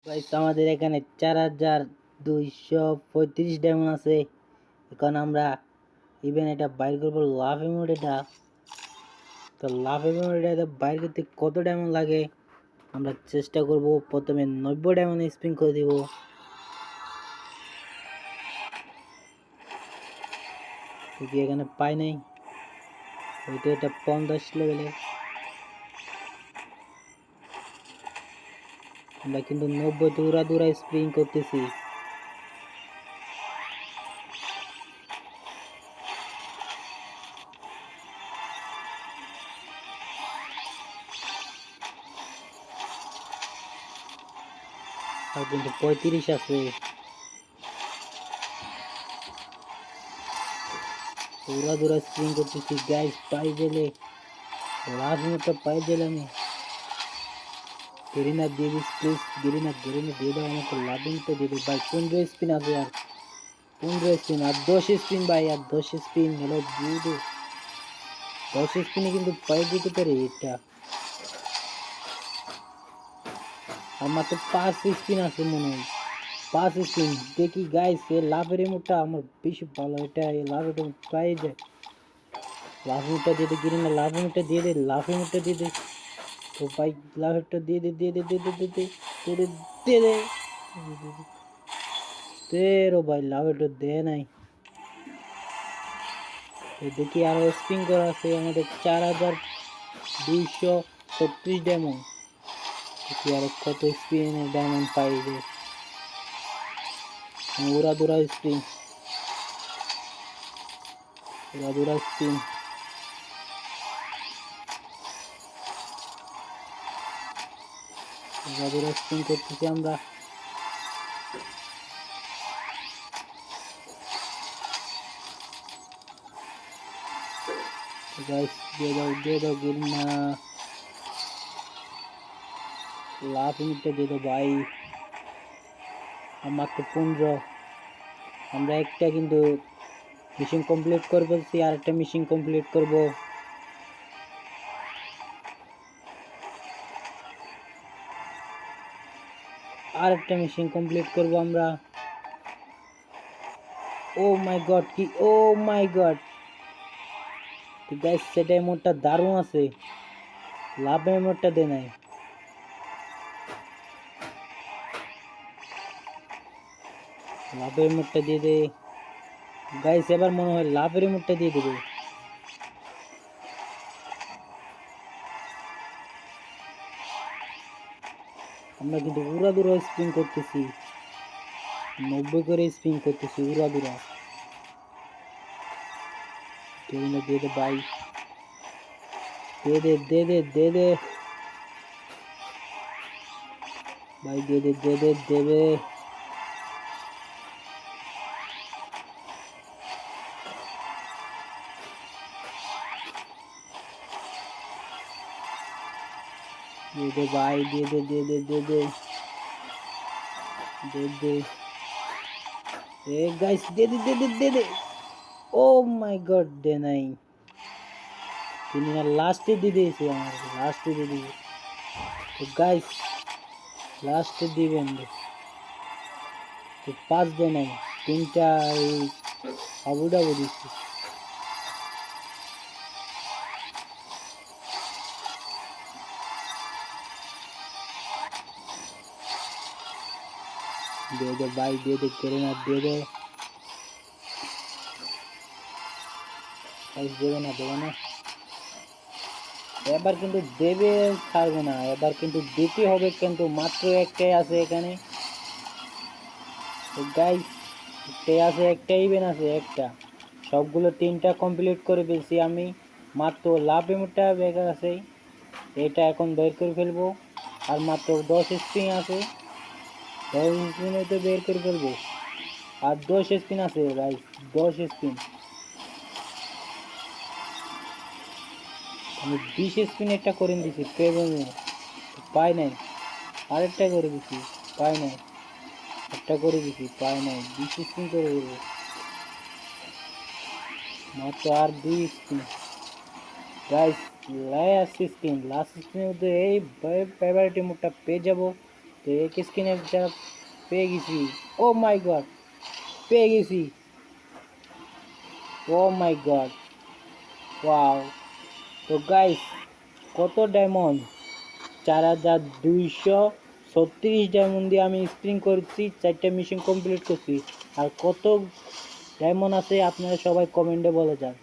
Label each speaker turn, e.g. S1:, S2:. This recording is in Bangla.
S1: গাইস আমাদের এখানে 4235 ডায়মন্ড আছে। এখন আমরা ইভেন এটা বাইর করবো লাভ ইমোট। এটা তো লাভ ইমোট এটা বাইর করতে কত ডায়মন্ড লাগে আমরা চেষ্টা করব। প্রথমে 90 ডায়মন্ড স্পিন করে দিব। কি এখানে পাই নাই, হয়তো এটা 50 লেভেলে। আমরা কিন্তু 90 দৌড়া স্পিন করতেছি। আর কিন্তু 35 আছে। দৌড়া স্পিন করতেছি গাইস। পাই গেলে লাভ মতো পাই গেলে আমি গেরিনা দিয়ে দিস প্লিজ। গেরিনা দিয়ে দাও আমাকে। লাভ মতো দিয়ে দিই ভাই। 15 স্পিন আছে আর 15 স্পিন আর 10 স্পিন ভাই। আর 10 স্পিন হলো দুটো। 10 স্পিনে কিন্তু পাই দিতে পারে এটা। আর মাত্র 5 স্পিন আছে মনে হয়। 5 স্পিন দেখি গাইস। এ লাভের রিমোটটা আমার বেশি ভালো। এটা এই লাভের পাই যায়। লাভ রিমোটটা দিয়ে দে গেরিনা। লাভ রিমোটটা দিয়ে দে। লাভ রিমোটটা দিয়ে দে। তো ভাই লাভেরটা দিয়ে দে দিয়ে দে দিয়ে দে দিয়ে দে দিয়ে দে দিয়ে দে তেরো ভাই। লাভেরটা দে নাই। দেখি আরো স্পিন করা আছে আমাদের 4236 ডায়মন্ড। দেখি আরো কত স্পিনের ডায়মন্ড পাই যে। উড়া দুরা স্পিন, উড়া দুরা স্পিন, উড়া দুরা স্পিন করতেছি আমরা। গাইস দিয়ে দাও গিরনা। লাভ মিটটা দিয়ে দাও ভাই। আমার তো 15। আমরা একটা কিন্তু মিশন কমপ্লিট করবো। আর একটা মিশন কমপ্লিট করব। আর একটা মিশন কমপ্লিট করব আমরা। ও মাই গড কি, ও মাই গড। গাইস সেটা এমনটা দারুণ আছে। লাভ এমনটা দে নাই। লাভের রিমোটটা দিয়ে দে গাইস। এবার মনে হয় লাভের রিমোটটা দিয়ে দেবে। আমরা কিন্তু উড়া দুরা স্পিন করতেছি। 90 করে স্পিন করতেছি উড়া দুরা। দিয়ে দে ভাই। দে ভাই। দেবে। দিয়ে দে ভাই। দে এ গাইস দে দে। ও মাই গড দে নাই। তিনি না লাস্টে দিয়ে দিয়েছে আমার। লাস্টে দিয়ে দিয়েছে। তো গাইস লাস্টে দিবেন তো 5 দে নাই। 3টা এই আবুডাবু দিচ্ছি। দিয়ে দে ভাই। দিয়ে দে গেরিনা। দিয়ে দে। দেবে না। এবার কিন্তু দেবে, ছাড়বে না। এবার কিন্তু দিতে হবে, কিন্তু মাত্র একটাই আছে এখানে গাইস। একটাই আছে, একটা ইভেন্ট আছে একটা। সবগুলো 3টা কমপ্লিট করে ফেলছি আমি। মাত্র লাভ ইমোটটা বেকার আছে, এটা এখন বের করে ফেলবো। আর মাত্র 10 স্পিন আছে। 10 স্পিনে তো বের করে ফেলবো। আর 10 স্পিন আছে গাইস। 10 স্পিন। আমি 20 স্পিন একটা করে দিছি প্রেমে, পাই নাই। আরেকটা করে দিছি, পাই নাই। একটা করে দিছি, পাই নাই। 20 স্পিন করে দেবো মাত্র। আর 2 স্পিন গাইস। লাস্ট স্পিনের মধ্যে এই ফেভারিট মোডটা পেয়ে যাবো। তো এক স্কিনের যা পেয়ে গেছি। ও মাই গড, পেয়ে গেছি। ও মাই গড, ওয়াও। তো গাইস, কত ডায়মন্ড? 4236 ডায়মন্ড দিয়ে আমি স্প্রিং করছি, 4টা মিশন কমপ্লিট করছি। আর কত ডায়মন্ড আছে আপনারা সবাই কমেন্টে বলে যান।